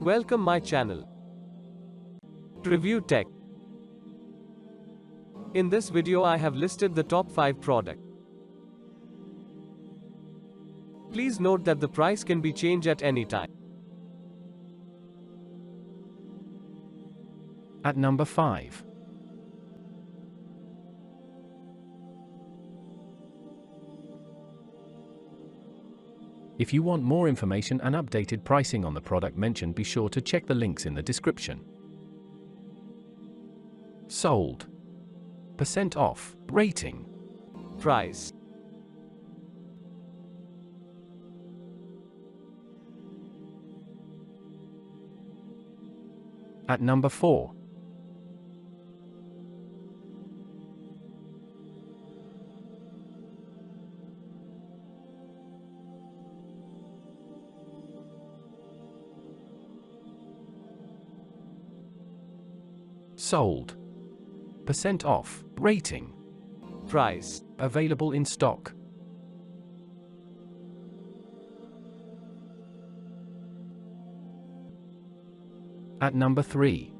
Welcome my channel. Review Tech. In this video I have listed the top 5 product. Please note that the price can be changed at any time. At number 5. If you want more information and updated pricing on the product mentioned, be sure to check the links in the description. Sold. % off. Rating. Price. At number 4. Sold. % off. Rating. Price. Available in stock. At number 3.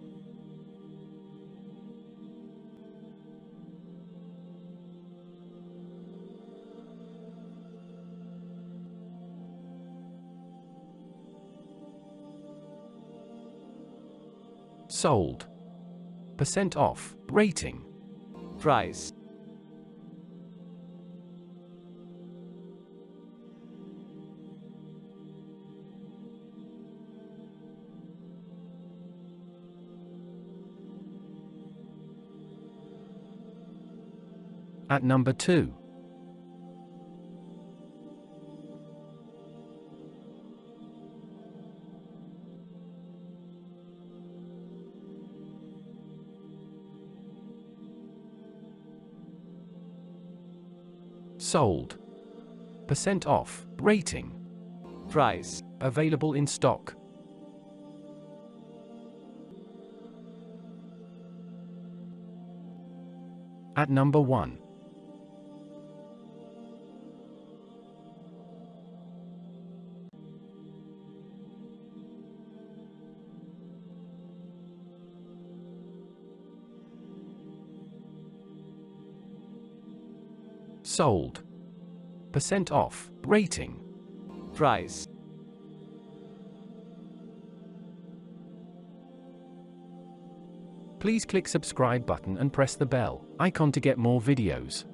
Sold. % off. Rating. Price. At number 2. Sold. % off. Rating. Price. Available in stock. At number 1. Sold. % off. Rating. Price. Please click subscribe button and press the bell icon to get more videos.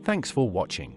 Thanks for watching.